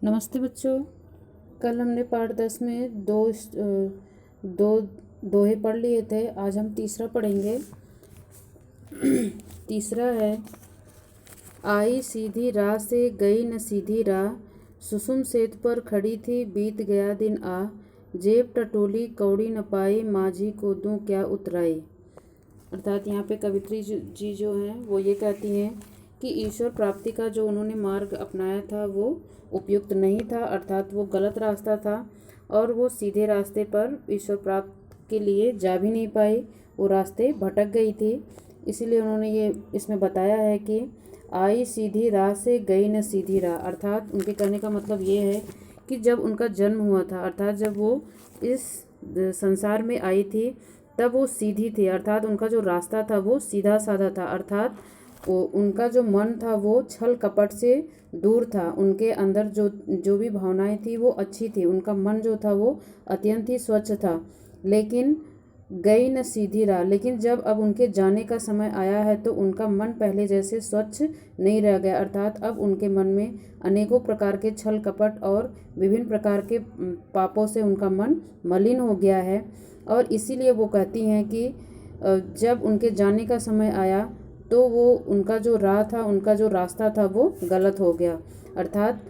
नमस्ते बच्चों। कल हमने पाठ 10 में दो दोहे पढ़ लिए थे। आज हम तीसरा पढ़ेंगे। तीसरा है, आई सीधी राह से गई न सीधी राह, सुसुम सेतु पर खड़ी थी बीत गया दिन आ, जेब टटोली कौड़ी न पाई, माझी को दूं क्या उतराई। अर्थात यहाँ पे कवित्री जी जो हैं वो ये कहती हैं कि ईश्वर प्राप्ति का जो उन्होंने मार्ग अपनाया था वो उपयुक्त नहीं था, अर्थात वो गलत रास्ता था और वो सीधे रास्ते पर ईश्वर प्राप्त के लिए जा भी नहीं पाई, वो रास्ते भटक गई थी। इसीलिए उन्होंने ये इसमें बताया है कि आई सीधी राह से गई न सीधी राह। अर्थात उनके कहने का मतलब ये है कि जब उनका जन्म हुआ था, अर्थात जब वो इस संसार में आई थी, तब वो सीधी थी, अर्थात उनका जो रास्ता था वो सीधा साधा था। अर्थात वो उनका जो मन था वो छल कपट से दूर था, उनके अंदर जो जो भी भावनाएं थी वो अच्छी थी, उनका मन जो था वो अत्यंत ही स्वच्छ था। लेकिन गई न सीधी राह, लेकिन जब अब उनके जाने का समय आया है तो उनका मन पहले जैसे स्वच्छ नहीं रह गया, अर्थात अब उनके मन में अनेकों प्रकार के छल कपट और विभिन्न प्रकार के पापों से उनका मन मलिन हो गया है। और इसीलिए वो कहती हैं कि जब उनके जाने का समय आया तो वो उनका जो राह था, उनका जो रास्ता था वो गलत हो गया। अर्थात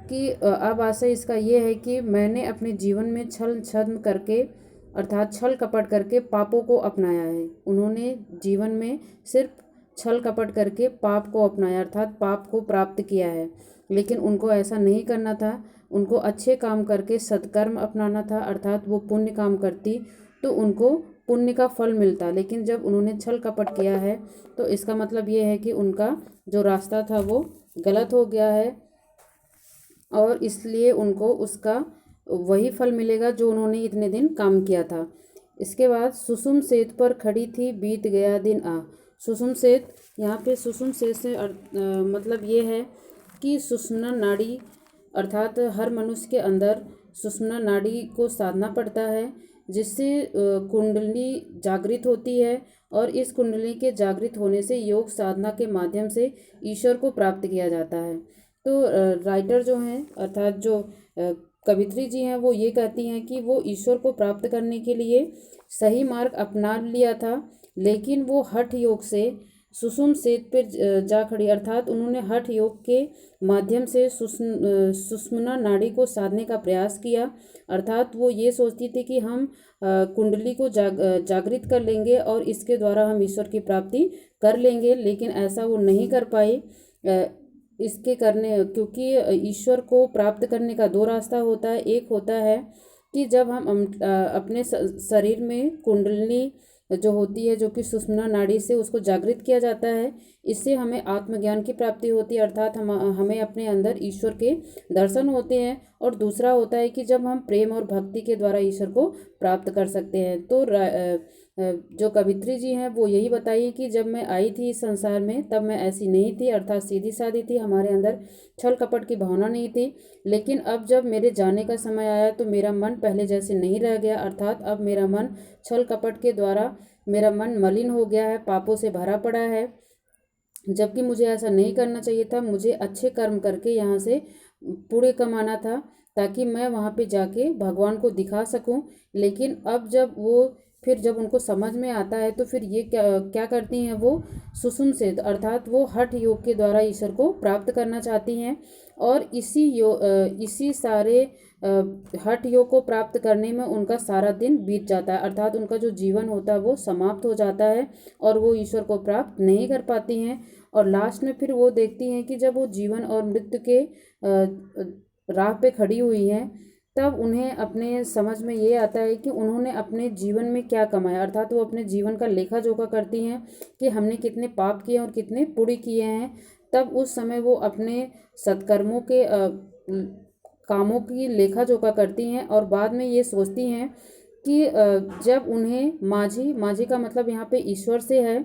कि अब आशय इसका ये है कि मैंने अपने जीवन में छल छद्म करके, अर्थात छल कपट करके पापों को अपनाया है। उन्होंने जीवन में सिर्फ छल कपट करके पाप को अपनाया, अर्थात पाप को प्राप्त किया है। लेकिन उनको ऐसा नहीं करना था, उनको अच्छे काम करके सत्कर्म अपनाना था, अर्थात वो पुण्य काम करती तो उनको पुण्य का फल मिलता। लेकिन जब उन्होंने छल कपट किया है तो इसका मतलब ये है कि उनका जो रास्ता था वो गलत हो गया है और इसलिए उनको उसका वही फल मिलेगा जो उन्होंने इतने दिन काम किया था। इसके बाद सुसुम सेतु पर खड़ी थी बीत गया दिन आ। सुसुम सेतु, यहाँ पे सुसुम सेतु से मतलब ये है कि सुषुम्ना नाड़ी, अर्थात हर मनुष्य के अंदर सुषुम्ना नाड़ी को साधना पड़ता है, जिससे कुंडली जागृत होती है और इस कुंडली के जागृत होने से योग साधना के माध्यम से ईश्वर को प्राप्त किया जाता है। तो राइटर जो हैं, अर्थात जो कवित्री जी हैं, वो ये कहती हैं कि वो ईश्वर को प्राप्त करने के लिए सही मार्ग अपना लिया था, लेकिन वो हठ योग से सुषुम सेतु पर जा खड़ी, अर्थात उन्होंने हठ योग के माध्यम से सुषुम्ना नाड़ी को साधने का प्रयास किया। अर्थात वो ये सोचती थी कि हम कुंडली को जागृत कर लेंगे और इसके द्वारा हम ईश्वर की प्राप्ति कर लेंगे, लेकिन ऐसा वो नहीं कर पाई। इसके करने, क्योंकि ईश्वर को प्राप्त करने का दो रास्ता होता है। एक होता है कि जब हम अपने शरीर में कुंडली जो होती है, जो कि सुषुम्ना नाड़ी से उसको जागृत किया जाता है, इससे हमें आत्मज्ञान की प्राप्ति होती है, अर्थात हमें अपने अंदर ईश्वर के दर्शन होते हैं। और दूसरा होता है कि जब हम प्रेम और भक्ति के द्वारा ईश्वर को प्राप्त कर सकते हैं। तो जो कवित्री जी हैं वो यही बताइए कि जब मैं आई थी इस संसार में तब मैं ऐसी नहीं थी, अर्थात सीधी सादी थी, हमारे अंदर छल कपट की भावना नहीं थी। लेकिन अब जब मेरे जाने का समय आया तो मेरा मन पहले जैसे नहीं रह गया, अर्थात अब मेरा मन छल कपट के द्वारा मेरा मन मलिन हो गया है, पापों से भरा पड़ा है, जबकि मुझे ऐसा नहीं करना चाहिए था। मुझे अच्छे कर्म करके यहाँ से पुण्य कमाना था ताकि मैं वहाँ पे जाके भगवान को दिखा सकूं। लेकिन अब जब उनको समझ में आता है तो फिर ये क्या क्या करती हैं, वो सुषुम से, अर्थात वो हठ योग के द्वारा ईश्वर को प्राप्त करना चाहती हैं। और इसी सारे हठ योग को प्राप्त करने में उनका सारा दिन बीत जाता है, अर्थात उनका जो जीवन होता है वो समाप्त हो जाता है और वो ईश्वर को प्राप्त नहीं कर पाती हैं। और लास्ट में फिर वो देखती हैं कि जब वो जीवन और मृत्यु के राह पे खड़ी हुई हैं, तब उन्हें अपने समझ में ये आता है कि उन्होंने अपने जीवन में क्या कमाया, अर्थात वो अपने जीवन का लेखा जोखा करती हैं कि हमने कितने पाप किए और कितने पुण्य किए हैं। तब उस समय वो अपने सत्कर्मों के कामों की लेखा जोखा करती हैं और बाद में ये सोचती हैं कि जब उन्हें माझी माझी का मतलब यहाँ पे ईश्वर से है,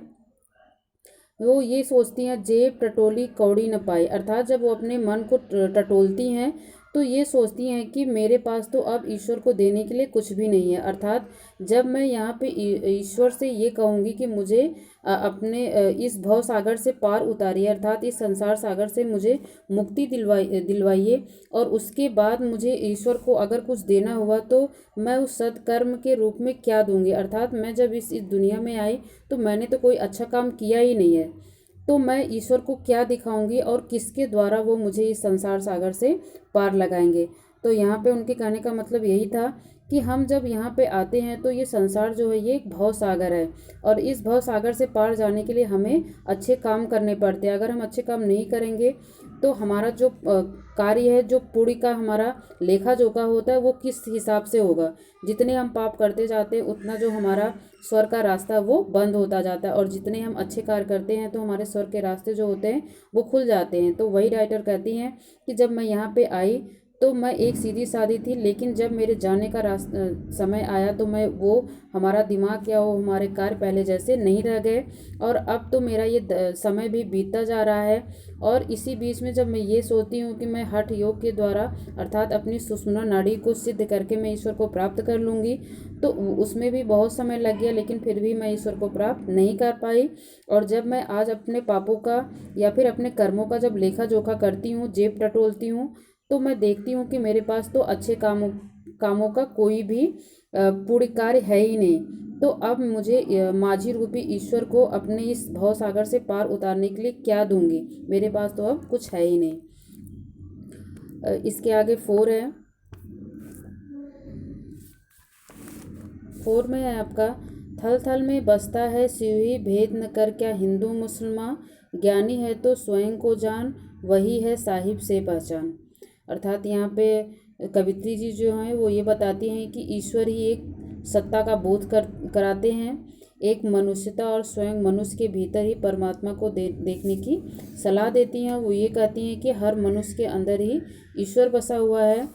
वो ये सोचती हैं जेब टटोली कौड़ी न पाई, अर्थात जब वो अपने मन को टटोलती हैं तो ये सोचती हैं कि मेरे पास तो अब ईश्वर को देने के लिए कुछ भी नहीं है। अर्थात जब मैं यहाँ पे ईश्वर से ये कहूँगी कि मुझे अपने इस भव सागर से पार उतारिए, अर्थात इस संसार सागर से मुझे मुक्ति दिलवाइए, और उसके बाद मुझे ईश्वर को अगर कुछ देना हुआ तो मैं उस सत्कर्म के रूप में क्या दूंगी। अर्थात मैं जब इस दुनिया में आई तो मैंने तो कोई अच्छा काम किया ही नहीं है, तो मैं ईश्वर को क्या दिखाऊंगी और किसके द्वारा वो मुझे इस संसार सागर से पार लगाएंगे। तो यहाँ पे उनके कहने का मतलब यही था कि हम जब यहाँ पे आते हैं तो ये संसार जो है ये एक भव सागर है, और इस भव सागर से पार जाने के लिए हमें अच्छे काम करने पड़ते हैं। अगर हम अच्छे काम नहीं करेंगे तो हमारा जो कार्य है, जो पुण्य का हमारा लेखा जोखा होता है, वो किस हिसाब से होगा। जितने हम पाप करते जाते हैं उतना जो हमारा स्वर्ग का रास्ता वो बंद होता जाता है, और जितने हम अच्छे कार्य करते हैं तो हमारे स्वर्ग के रास्ते जो होते हैं वो खुल जाते हैं। तो वही राइटर कहती हैं कि जब मैं यहाँ पे आई तो मैं एक सीधी सादी थी, लेकिन जब मेरे जाने का समय आया तो मैं वो हमारा दिमाग या वो हमारे कार्य पहले जैसे नहीं रह गए, और अब तो मेरा ये समय भी बीतता जा रहा है। और इसी बीच में जब मैं ये सोचती हूँ कि मैं हठ योग के द्वारा अर्थात अपनी सुषुम्ना नाड़ी को सिद्ध करके मैं ईश्वर को प्राप्त कर लूँगी, तो उसमें भी बहुत समय लग गया, लेकिन फिर भी मैं ईश्वर को प्राप्त नहीं कर पाई। और जब मैं आज अपने पापों का या फिर अपने कर्मों का जब लेखा जोखा करती हूँ, जेब टटोलती हूँ, तो मैं देखती हूँ कि मेरे पास तो अच्छे कामों का कोई भी पुण्य कार्य है ही नहीं। तो अब मुझे माझी रूपी ईश्वर को अपने इस भव सागर से पार उतारने के लिए क्या दूंगी, मेरे पास तो अब कुछ है ही नहीं। इसके आगे 4 है। 4 में है आपका, थल थल में बसता है शिव ही, भेद न कर क्या हिंदू मुसलमान, ज्ञानी है तो स्वयं को जान, वही है साहिब से पहचान। अर्थात यहाँ पे कवित्री जी जो हैं वो ये बताती हैं कि ईश्वर ही एक सत्ता का बोध कराते हैं, एक मनुष्यता, और स्वयं मनुष्य के भीतर ही परमात्मा को देखने की सलाह देती हैं। वो ये कहती हैं कि हर मनुष्य के अंदर ही ईश्वर बसा हुआ है।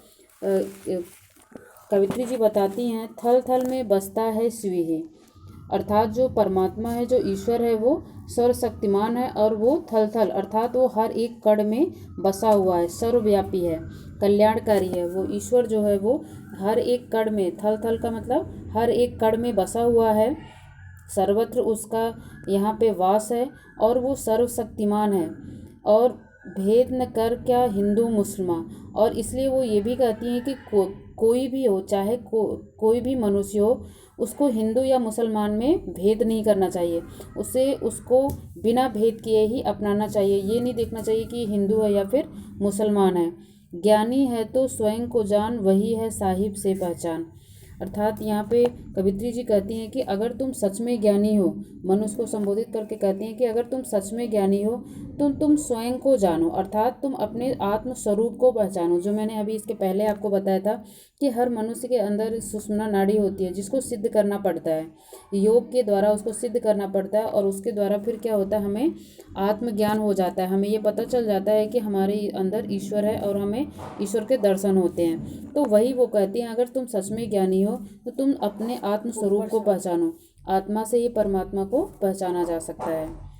कवित्री जी बताती हैं, थल थल में बसता है शिव ही, अर्थात जो परमात्मा है, जो ईश्वर है, वो सर्वशक्तिमान है, और वो थल थल अर्थात वो हर एक कण में बसा हुआ है, सर्वव्यापी है, कल्याणकारी है। वो ईश्वर जो है वो हर एक कण में, थल थल का मतलब हर एक कण में बसा हुआ है, सर्वत्र उसका यहाँ पे वास है, और वो सर्वशक्तिमान है, और भेद न कर क्या हिंदू मुसलमान। और इसलिए वो ये भी कहती हैं कि कोई भी हो, चाहे कोई भी मनुष्य हो, उसको हिंदू या मुसलमान में भेद नहीं करना चाहिए, उसको बिना भेद किए ही अपनाना चाहिए। ये नहीं देखना चाहिए कि हिंदू है या फिर मुसलमान है। ज्ञानी है तो स्वयं को जान, वही है साहिब से पहचान। अर्थात यहाँ पे कवित्री जी कहती हैं कि अगर तुम सच में ज्ञानी हो, मनुष्य को संबोधित करके कहती हैं कि अगर तुम सच में ज्ञानी हो तो तुम स्वयं को जानो, अर्थात तुम अपने आत्म स्वरूप को पहचानो। जो मैंने अभी इसके पहले आपको बताया था कि हर मनुष्य के अंदर सुषुम्ना नाड़ी होती है, जिसको सिद्ध करना पड़ता है, योग के द्वारा उसको सिद्ध करना पड़ता है, और उसके द्वारा फिर क्या होता है, हमें आत्मज्ञान हो जाता है, हमें ये पता चल जाता है कि हमारे अंदर ईश्वर है और हमें ईश्वर के दर्शन होते हैं। तो वही वो कहती हैं, अगर तुम सच में ज्ञानी हो तो तुम अपने आत्म स्वरूप को पहचानो, आत्मा से ही परमात्मा को पहचाना जा सकता है।